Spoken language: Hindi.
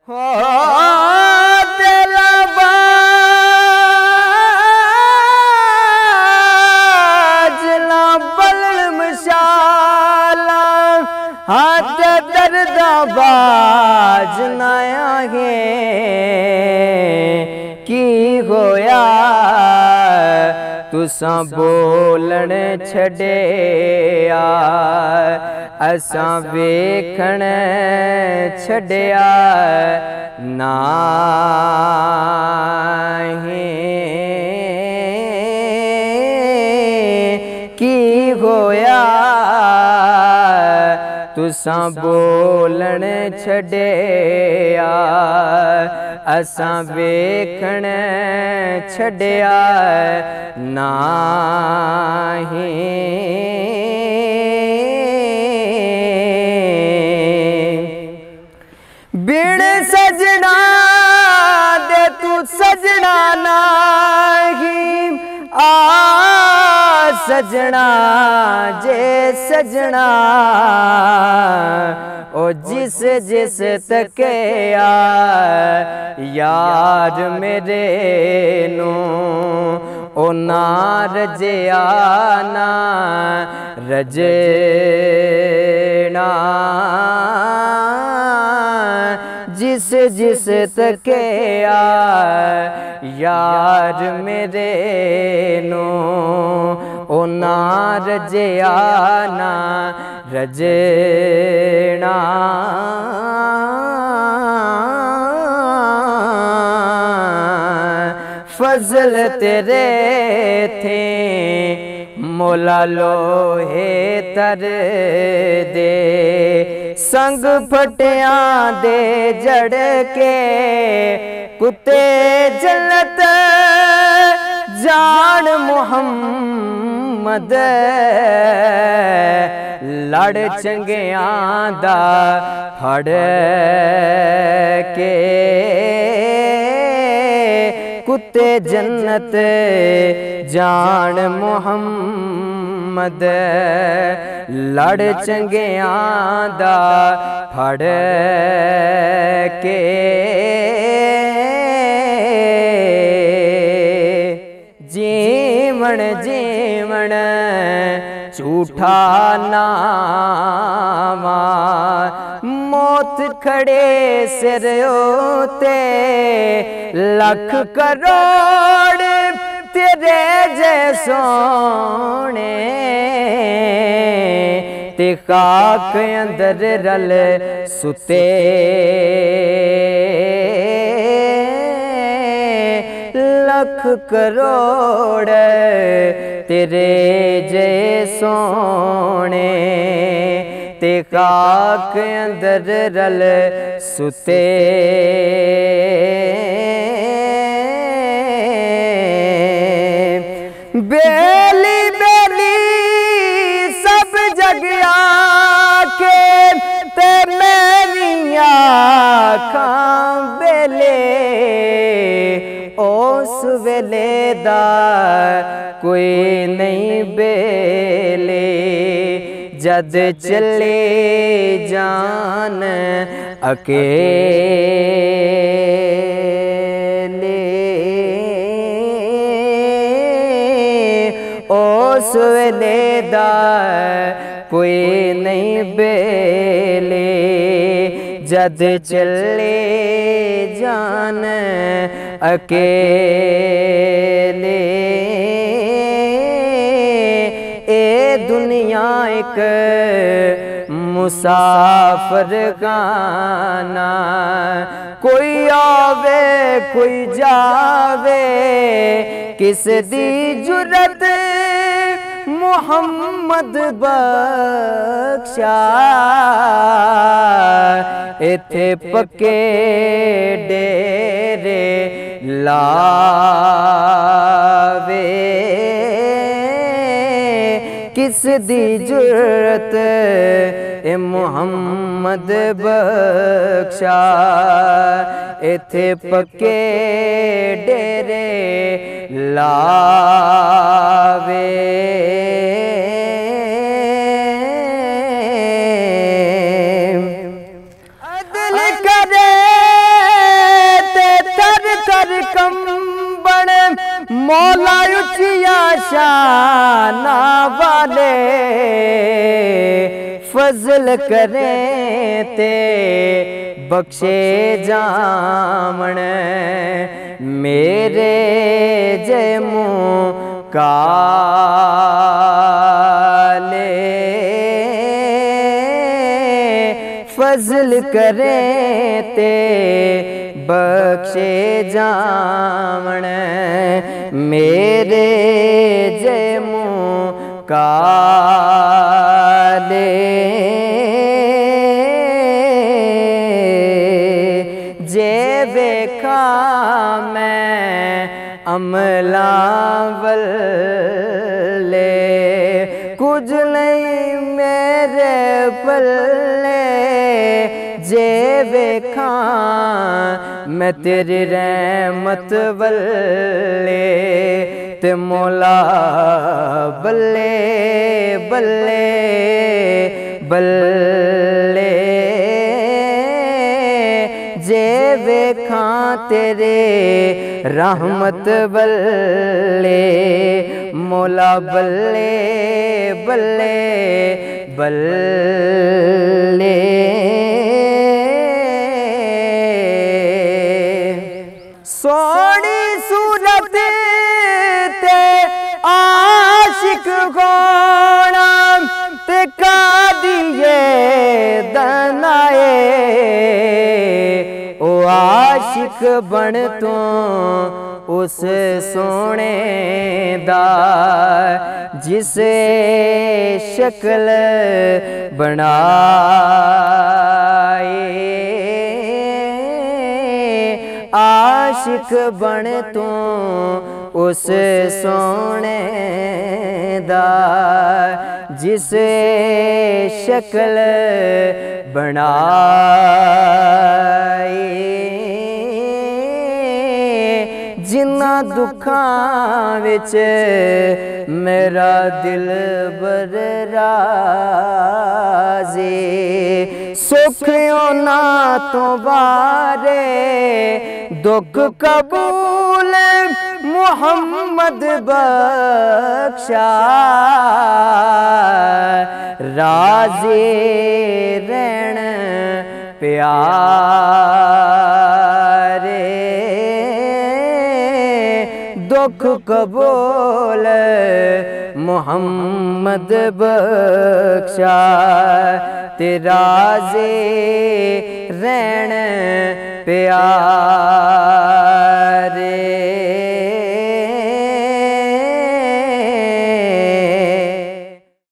हो तेरा बाजला बलड़ मशाला हाथ दर्दा बाजना है की होया तुसा बोलन छड़िया असां वेखण छड़िया नाहीं की होया तुसा बोलन छड़िया असां वेखण छड़िया नाहीं बिन सजना दे तू सजना नहीं आ सजना जे सजना ओ जिस जिस तके यार मेरे नू ओ ना रजिया ना रजना जिस जिस तके यार मेरे नो ओ ना रजिया ना रजना फजल तेरे थे मोला लोहे तर दे संग फटिया दे जड़ के कुत्ते जन्नत जान मुहम्मद लड़ चंगिया दा फड़ के कुत्ते जन्नत जान मुहम्मद लड़ चंगिया दा फड़ के जीवन जीवन झूठा नामा मौत खड़े सिर उते लख करोड़ तेरे जैसोने ते खाक अंदर रल सुते लख करोड़ तेरे जैसोने ते खाक अंदर रल सुते बेली बेली सब जगया के ते मेरिया खां बेले उस वेले दा कोई नहीं बेले जद चले जान अकेले उस वेले दा कोई नहीं बेले जद चले जान अकेले ए दुनिया एक मुसाफिर खाना कोई आवे कोई जावे किस दी जुरत मुहम्मद बख्शा इथे पक्के डेरे लावे किस दी जुरत ए मुहम्मद बख्शा इथे पक्के डेरे लावे अदल करे मौला उचिया शाना वाले फजल करें ते बख्शे जामण मेरे जय मुँह काले फजल करें ते बख्शे जामण मेरे जय मुँह काले जे वेखा मैं अमला वल्ले कुछ नहीं मेरे पल्ले जे वेखा मैं तेरी रहमत वल्ले ते मौला बल्ले बल्ले बल्ले जे वेखा तेरे रहमत बल्ले मौला बल्ले बल्ले बल्ले सोनी सूरत ते आशिक गोना ते कादिए दनाए ओ आशिक बन तो उस सोने दा जिसे शक्ल बनाए आशिक बन तू उस सोने दा जिसे शक्ल बनाए जिन्ना दुखां विच मेरा दिल बर राज़े सुख ना तो बारे दुख कबूल मोहम्मद बख्शा राज़े रहन प्यारे दुख कबूल मोहम्मद बख्शा तेरा जे रहन प्यारे।